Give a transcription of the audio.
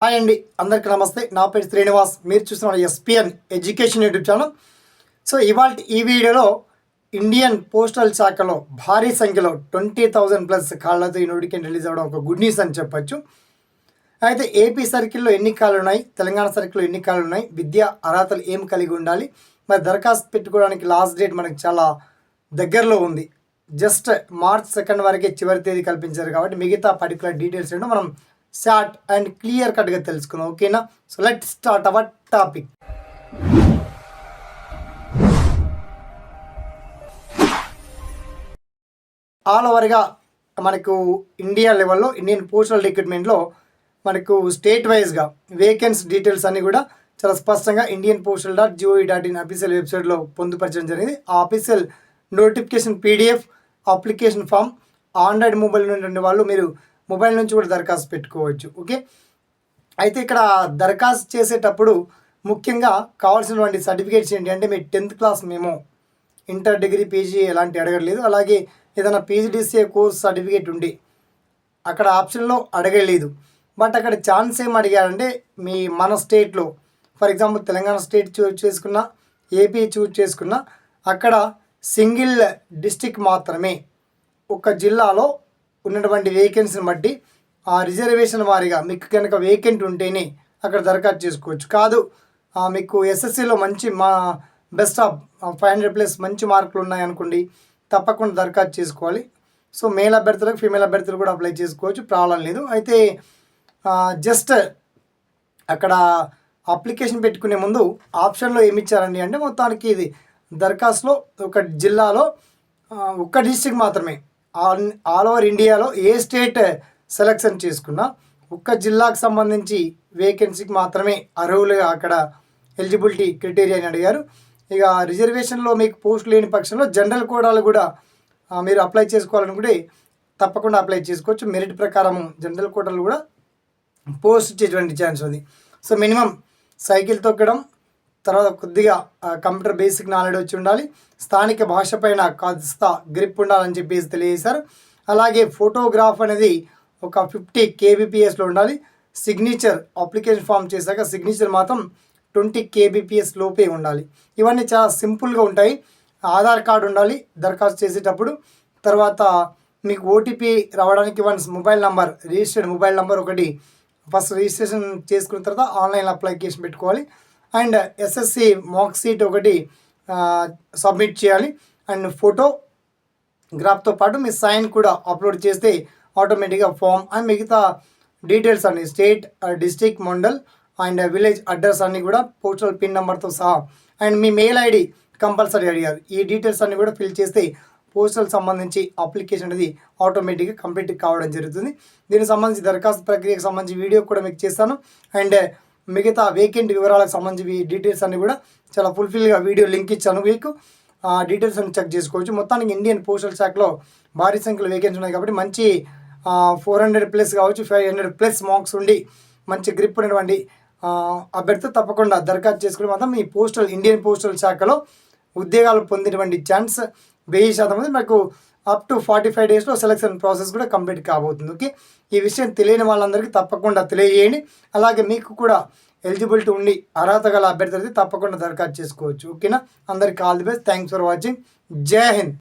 Hi అండి, అందరికీ నమస్తే. నా పేరు శ్రీనివాస్. మీరు చూస్తున్న SPN education YouTube channel. So ఇవాళ ఈ వీడియోలో ఇండియన్ పోస్టల్ శాఖలో భారీ సంఖ్యలో 20,000+ కాళ్ళతో ఈ నోటిఫికేషన్ రిలీజ్ అవ్వడం ఒక గుడ్ న్యూస్ అని చెప్పొచ్చు. అయితే ఏపీ సర్కిల్లో ఎన్ని కాళ్ళు ఉన్నాయి, తెలంగాణ సర్కిల్లో ఎన్ని కాళ్ళు ఉన్నాయి, విద్యా అర్హతలు ఏం కలిగి ఉండాలి, మరి దరఖాస్తు పెట్టుకోవడానికి లాస్ట్ డేట్ మనకి చాలా దగ్గరలో ఉంది. జస్ట్ మార్చ్ 2 వరకే చివరి తేదీ కల్పించారు కాబట్టి మిగతా పర్టికులర్ డీటెయిల్స్ ఏంటో మనం షార్ట్ అండ్ క్లియర్ కట్గా తెలుసుకుందాం. ఓకేనా? So let start our topic. All ఓవర్గా మనకు ఇండియా లెవెల్లో ఇండియన్ పోస్టల్ రిక్రూట్మెంట్లో మనకు స్టేట్ వైజ్గా వేకెన్సీ డీటెయిల్స్ అన్నీ కూడా చాలా స్పష్టంగా indian.gov.in అఫీషియల్ వెబ్సైట్లో పొందుపరచడం జరిగింది. ఆ official notification PDF, application form Android mobile నుండి వాళ్ళు మీరు మొబైల్ నుంచి కూడా దరఖాస్తు పెట్టుకోవచ్చు. ఓకే, అయితే ఇక్కడ దరఖాస్తు చేసేటప్పుడు ముఖ్యంగా కావాల్సినటువంటి సర్టిఫికేట్స్ ఏంటి అంటే మీ 10th క్లాస్ మేము ఇంటర్, డిగ్రీ, పీజీ ఎలాంటి అడగలేదు. అలాగే ఏదైనా పీజీడీసీఏ కోర్స్ సర్టిఫికేట్ ఉండి అక్కడ ఆప్షన్లో అడగలేదు. బట్ అక్కడ ఛాన్స్ ఏం అడిగారంటే మన స్టేట్లో for example Telangana state choose చేసుకున్న, ఏపీ చూజ్ చేసుకున్న, అక్కడ సింగిల్ డిస్టిక్ మాత్రమే ఒక జిల్లాలో ఉన్నటువంటి వేకెన్సీని బట్టి ఆ రిజర్వేషన్ వారీగా మీకు కనుక వేకెంట్ ఉంటేనే అక్కడ దరఖాస్తు చేసుకోవచ్చు. కాదు మీకు ఎస్ఎస్సిలో మంచి బెస్ట్ ఆఫ్ 500+ మంచి మార్కులు ఉన్నాయనుకోండి, తప్పకుండా దరఖాస్తు చేసుకోవాలి. సో మేల్ అభ్యర్థులకు, ఫీమేల్ అభ్యర్థులు కూడా అప్లై చేసుకోవచ్చు, ప్రాబ్లం లేదు. అయితే జస్ట్ అక్కడ అప్లికేషన్ పెట్టుకునే ముందు ఆప్షన్లో ఏమి ఇచ్చారండి అంటే మొత్తానికి ఇది దరఖాస్తులో ఒక జిల్లాలో ఒక్క డిస్టిక్ మాత్రమే ఆల్ ఓవర్ ఇండియాలో ఏ స్టేట్ సెలెక్షన్ చేసుకున్నా ఒక్క జిల్లాకు సంబంధించి వేకెన్సీకి మాత్రమే అర్హులుగా అక్కడ ఎలిజిబిలిటీ క్రైటీరియా అని అడిగారు. ఇక రిజర్వేషన్లో మీకు పోస్ట్ లేని పక్షంలో జనరల్ కోటాలు కూడా మీరు అప్లై చేసుకోవాలనుకుంటే తప్పకుండా అప్లై చేసుకోవచ్చు. మెరిట్ ప్రకారం జనరల్ కోటాలు కూడా పోస్ట్ ఇచ్చేటువంటి ఛాన్స్ ఉంది. సో మినిమం సైకిల్ తొక్కడం, తర్వాత కొద్దిగా కంప్యూటర్ బేసిక్ నాలెడ్జ్ వచ్చి ఉండాలి, స్థానిక భాష పైన కాస్త గ్రిప్ ఉండాలని చెప్పేసి తెలియజేశారు. అలాగే ఫోటోగ్రాఫ్ అనేది ఒక 50 kbpsలో ఉండాలి. సిగ్నేచర్ అప్లికేషన్ ఫామ్ చేశాక సిగ్నేచర్ మాత్రం 20 kbps లోపే ఉండాలి. ఇవన్నీ చాలా సింపుల్గా ఉంటాయి. ఆధార్ కార్డు ఉండాలి దరఖాస్తు చేసేటప్పుడు. తర్వాత మీకు ఓటీపీ రావడానికి once mobile number, registered mobile number ఒకటి ఫస్ట్ రిజిస్ట్రేషన్ చేసుకున్న తర్వాత ఆన్లైన్ అప్లికేషన్ పెట్టుకోవాలి. అండ్ ఎస్ఎస్సి మాక్ సీట్ ఒకటి సబ్మిట్ చేయాలి. అండ్ ఫోటోగ్రాఫ్తో పాటు మీ సైన్ కూడా అప్లోడ్ చేస్తే ఆటోమేటిక్గా ఫామ్ అండ్ మిగతా డీటెయిల్స్ అన్ని state, district, mandal and village address అన్నీ కూడా పోస్టల్ పిన్ నెంబర్తో సహా and me mail ID compulsory అడిగారు. ఈ డీటెయిల్స్ అన్నీ కూడా ఫిల్ చేస్తే పోస్టల్ సంబంధించి అప్లికేషన్ అనేది ఆటోమేటిక్గా కంప్లీట్ కావడం జరుగుతుంది. దీనికి సంబంధించి దరఖాస్తు ప్రక్రియకు సంబంధించి వీడియో కూడా మీకు చేస్తాను. అండ్ మిగతా వేకెంట్ వివరాలకు సంబంధించి డీటెయిల్స్ అన్నీ కూడా చాలా ఫుల్ఫిల్గా వీడియో లింక్ ఇచ్చాను, మీకు డీటెయిల్స్ అన్ని చెక్ చేసుకోవచ్చు. మొత్తానికి ఇండియన్ పోస్టల్ శాఖలో భారీ సంఖ్యలో వేకెన్సీ ఉన్నాయి కాబట్టి మంచి 400+ కావచ్చు, 500+ మార్క్స్ ఉండి మంచి గ్రిప్ ఉన్నటువంటి అభ్యర్థి తప్పకుండా దరఖాస్తు చేసుకుని మాత్రం ఈ ఇండియన్ పోస్టల్ శాఖలో ఉద్యోగాలు పొందేటువంటి ఛాన్స్ 1000% ఉంది. మనకు అప్ టు 45 డేస్లో సెలక్షన్ ప్రాసెస్ కూడా కంప్లీట్ కాబోతుంది. ఓకే, ఈ విషయం తెలియని వాళ్ళందరికీ తప్పకుండా తెలియజేయండి. అలాగే మీకు కూడా ఎలిజిబిలిటీ ఉండి అర్హత గల అభ్యర్థి తప్పకుండా దరఖాస్తు చేసుకోవచ్చు. ఓకేనా? అందరికీ all the best. Thanks for watching. జై హింద్.